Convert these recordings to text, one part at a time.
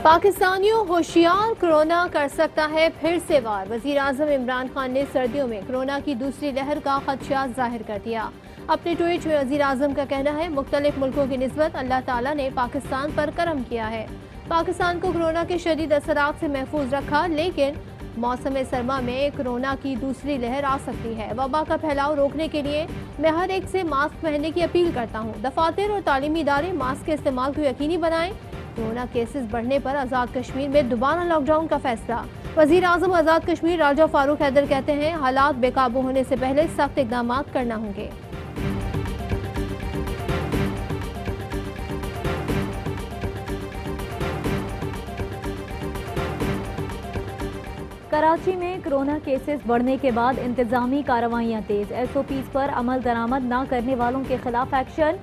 पाकिस्तानियों होशियार, कोरोना कर सकता है फिर से वार। वजीर आजम इमरान खान ने सर्दियों में कोरोना की दूसरी लहर का खदशा जाहिर कर दिया। अपने ट्वीट में वजीर आजम का कहना है, मुख्तलिफ मुल्कों की निस्बत अल्लाह ताला ने पाकिस्तान पर करम किया है। पाकिस्तान को कोरोना के शदीद असरात से महफूज रखा, लेकिन मौसम सरमा में कोरोना की दूसरी लहर आ सकती है। वबा का फैलाव रोकने के लिए मैं हर एक से मास्क पहनने की अपील करता हूँ। दफातर और तालीमी इदारे मास्क के इस्तेमाल को यकीनी बनाएं। कोरोना केसेस बढ़ने पर आज़ाद कश्मीर में दोबारा लॉकडाउन का फैसला। वजीर आजम आज़ाद कश्मीर राजा फारूक हैदर कहते हैं, हालात बेकाबू होने से पहले सख्त इकदाम करना होंगे। कराची में कोरोना केसेस बढ़ने के बाद इंतजामी कार्रवाइयाँ तेज। SOPs पर अमल दरामद न करने वालों के खिलाफ एक्शन।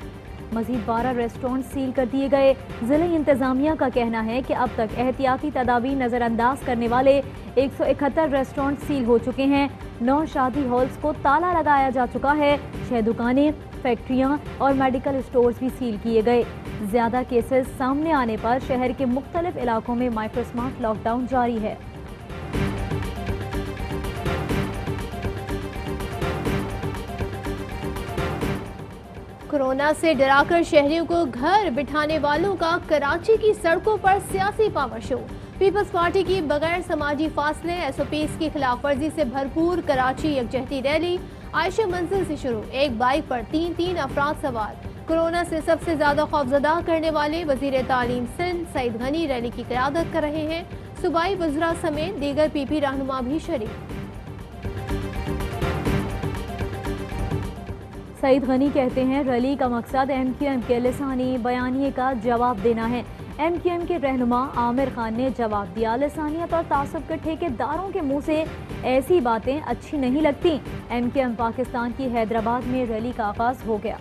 मजीद 12 रेस्टोरेंट सील कर दिए गए। जिला इंतजामिया का कहना है कि अब तक एहतियाती तदाबीर नज़रअंदाज करने वाले 171 रेस्टोरेंट सील हो चुके हैं। 9 शादी हॉल्स को ताला लगाया जा चुका है। 6 दुकानें, फैक्ट्रियां और मेडिकल स्टोर्स भी सील किए गए। ज्यादा केसेस सामने आने पर शहर के मुख्तलिफ इलाकों में माइक्रोस्मार्ट लॉकडाउन जारी है। कोरोना से डराकर शहरियों को घर बिठाने वालों का कराची की सड़कों पर सियासी पावर शो। पीपल्स पार्टी की बगैर समाजी फासले, SOPs की खिलाफ वर्जी से भरपूर कराची यकजहती रैली आयशा मंजिल से शुरू। एक बाइक पर 3 अफराद सवार। कोरोना से सबसे ज्यादा खौफजदा करने वाले वजीर तालीम सिंध सईद गनी रैली की क़यादत कर रहे हैं। सूबाई वज़रा समेत दीगर PP रहनुमा भी शरीक। सईद गनी कहते हैं, रैली का मकसद MQM के लिसानी बयानिए का जवाब देना है। MQM के रहनुमा आमिर खान ने जवाब दिया, लिसानियत और तासुब के ठेकेदारों के मुंह से ऐसी बातें अच्छी नहीं लगती। MQM पाकिस्तान की हैदराबाद में रैली का आगाज हो गया।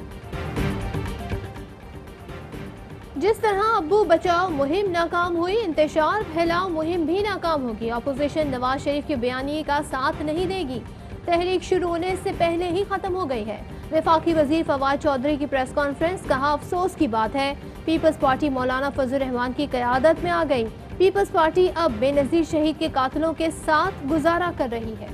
जिस तरह अब्बू बचाओ मुहिम नाकाम हुई, इंतशार फैलाओ मुहिम भी नाकाम होगी। अपोजिशन नवाज शरीफ के बयानिए का साथ नहीं देगी। तहरीक शुरू होने से पहले ही खत्म हो गई है। वफाकी वजीर फवाद चौधरी की प्रेस कॉन्फ्रेंस, कहा अफसोस की बात है पीपल्स पार्टी मौलाना फजल रहमान की क़यादत में आ गई। पीपल्स पार्टी अब बेनजीर शहीद के कातिलों के साथ गुजारा कर रही है।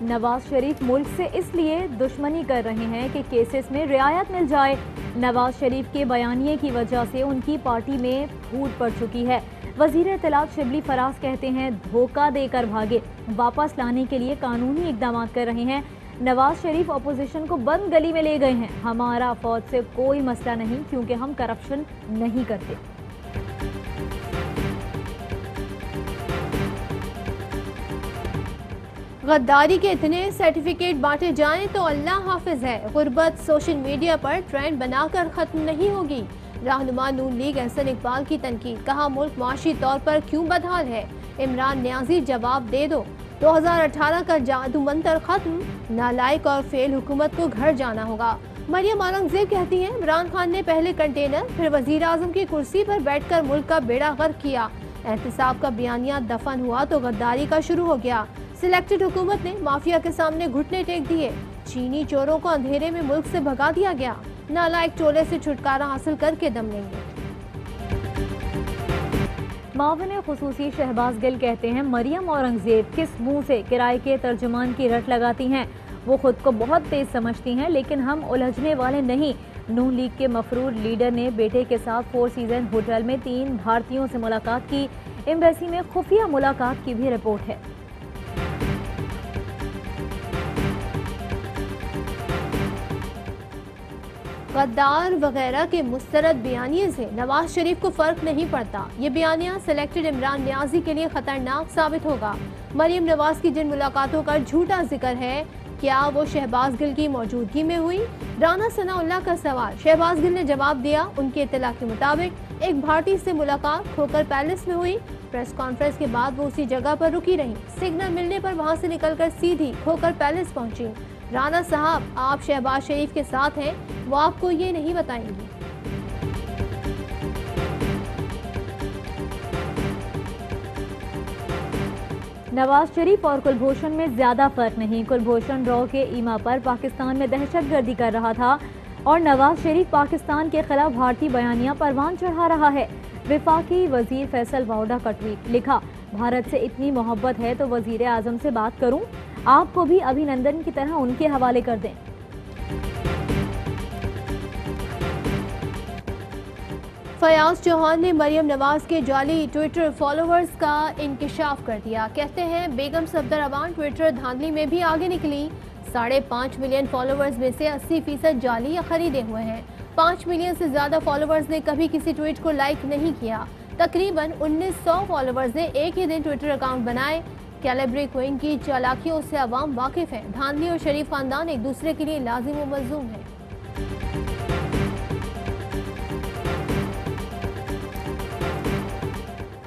नवाज शरीफ मुल्क से इसलिए दुश्मनी कर रहे हैं कि केसेस में रियायत मिल जाए। नवाज शरीफ के बयानिए की वजह से उनकी पार्टी में फूट पड़ चुकी है। वजीर इत्तलात शिबली फराज कहते हैं, धोखा देकर भागे, वापस लाने के लिए कानूनी इकदाम कर रहे हैं। नवाज शरीफ अपोजिशन को बंद गली में ले गए हैं। हमारा फौज से कोई मसला नहीं, क्योंकि हम करप्शन नहीं करते। गद्दारी के इतने सर्टिफिकेट बांटे जाएं तो अल्लाह हाफिज है। गुर्बत सोशल मीडिया पर ट्रेंड बनाकर खत्म नहीं होगी। रहनुमा नून लीग एहसन इकबाल की तनकीद, कहा मुल्क माशी तौर पर क्यों बदहाल है। इमरान न्याजी जवाब दे दो। 2018 का जादू मंतर खत्म, नालायक और फेल हुकूमत को घर जाना होगा। मरियम औरंगजेब कहती हैं, इमरान खान ने पहले कंटेनर फिर वजीर आजम की कुर्सी पर बैठकर मुल्क का बेड़ा गर्क किया। एहतिसाब का बयानिया दफन हुआ तो गद्दारी का शुरू हो गया। सिलेक्टेड हुकूमत ने माफिया के सामने घुटने टेक दिए। चीनी चोरों को अंधेरे में मुल्क से भगा दिया गया। नालायक टोले से छुटकारा हासिल करके दम लेंगे। माविन खुसूसी शहबाज गिल कहते हैं, मरियम औरंगजेब किस मुंह से किराए के तर्जुमान की रट लगाती हैं। वो खुद को बहुत तेज समझती हैं, लेकिन हम उलझने वाले नहीं। नून लीग के मफरूर लीडर ने बेटे के साथ 4 सीजन होटल में 3 भारतीयों से मुलाकात की। एम्बेसी में खुफिया मुलाकात की भी रिपोर्ट है। गद्दार वगैरह के मुस्तरद बयानिए से नवाज शरीफ को फर्क नहीं पड़ता। ये बयानिया सिलेक्टेड इमरान न्याजी के लिए खतरनाक साबित होगा। मरियम नवाज की जिन मुलाकातों का झूठा जिक्र है, क्या वो शहबाज गिल की मौजूदगी में हुई? राना सनाउल्लाह का सवाल, शहबाज गिल ने जवाब दिया, उनके इत्तला के मुताबिक एक भारतीय से मुलाकात खोकर पैलेस में हुई। प्रेस कॉन्फ्रेंस के बाद वो उसी जगह पर रुकी रही। सिग्नल मिलने पर वहां से निकलकर सीधी खोकर पैलेस पहुंची। राना साहब, आप शहबाज शरीफ के साथ हैं, वो आपको ये नहीं बताएंगी। नवाज शरीफ और कुलभूषण में ज्यादा फर्क नहीं। कुलभूषण रॉ के ईमा पर पाकिस्तान में दहशतगर्दी कर रहा था। और नवाज शरीफ पाकिस्तान के खिलाफ भारतीय बयानिया परवान चढ़ा रहा है। वफाकी वजीर फैसल वाउडा का ट्वीट, लिखा भारत से इतनी मोहब्बत है तो वजीर आजम से बात करूं, आपको भी अभिनंदन की तरह उनके हवाले कर दें। फयाज चौहान ने मरियम नवाज के जाली ट्विटर फॉलोअर्स का इंकिशाफ कर दिया। कहते हैं बेगम सफदर अवान ट्विटर धांधली में भी आगे निकली। 5.5 मिलियन फॉलोअर्स में से 80% जाली या खरीदे हुए हैं। 5 मिलियन से ज्यादा फॉलोअर्स ने कभी किसी ट्वीट को लाइक नहीं किया। तकरीबन 1900 फॉलोअर्स ने एक ही दिन ट्विटर अकाउंट बनाए। कैलेब्री क्वीन की चालाकियों से अवाम वाकिफ है। धांधली और शरीफ खानदान एक दूसरे के लिए लाजिम व मलजूम है।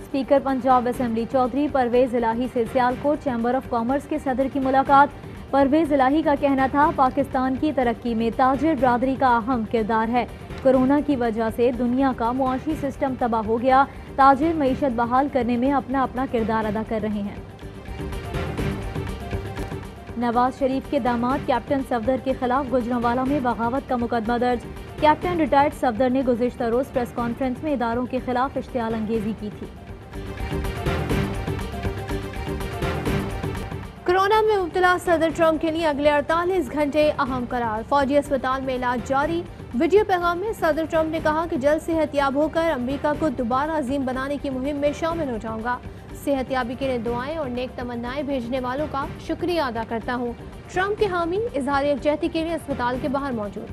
स्पीकर पंजाब असेंबली चौधरी परवेज इलाही से सियालकोट चैम्बर ऑफ कॉमर्स के सदर की मुलाकात। परवेज इलाही का कहना था, पाकिस्तान की तरक्की में ताजिर बरादरी का अहम किरदार है। कोरोना की वजह से दुनिया का मुआशी सिस्टम तबाह हो गया। ताजिर मईशत बहाल करने में अपना अपना किरदार अदा कर रहे हैं। नवाज शरीफ के दामाद कैप्टन सफदर के खिलाफ गुजरांवाला में बगावत का मुकदमा दर्ज। कैप्टन रिटायर्ड सफदर ने गुज़िश्ता रोज प्रेस कॉन्फ्रेंस में इदारों के खिलाफ इश्तियाल अंगेजी की थी। कोरोना में मुब्तला सदर ट्रंप के लिए अगले 48 घंटे अहम करार। फौजी अस्पताल में इलाज जारी। वीडियो पैगाम में सदर ट्रंप ने कहा कि जल्द सेहतयाब होकर अमेरिका को दोबारा अजीम बनाने की मुहिम में शामिल हो जाऊंगा। सेहतयाबी के लिए दुआएं और नेक तमन्नाएं भेजने वालों का शुक्रिया अदा करता हूं। ट्रंप के हामी इजहार यकजहती के लिए अस्पताल के बाहर मौजूद।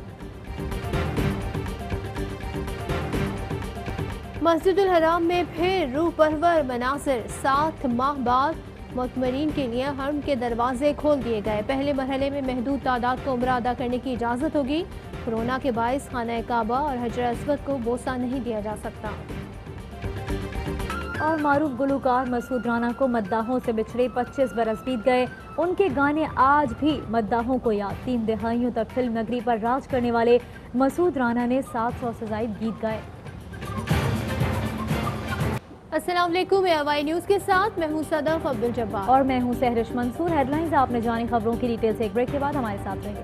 मस्जिदुल हराम में फिर रूह परवर मनासिर। 7 माह बाद मुतमरीन के लिए हरम के दरवाजे खोल दिए गए। पहले मरहले में महदूद तादाद को उम्रा अदा करने की इजाज़त होगी। कोरोना के बायस खाना काबा और हजर अस्वद को बोसा नहीं दिया जा सकता। और मारूफ गुलूकार मसूद राना को मद्दाहों से बिछड़े 25 बरस बीत गए। उनके गाने आज भी मद्दाहों को याद। 3 दहाइयों तक फिल्म नगरी पर राज करने वाले मसूद राना ने 700 से ज़ायद गीत गाए। अस्सलाम वालेकुम, AY न्यूज़ के साथ मैं हूं सदफ अब्दुल जब्बार और मैं हूं सहरिश मंसूर। हेडलाइंस आपने जानी, खबरों की डिटेल से एक ब्रेक के बाद हमारे साथ रहिए।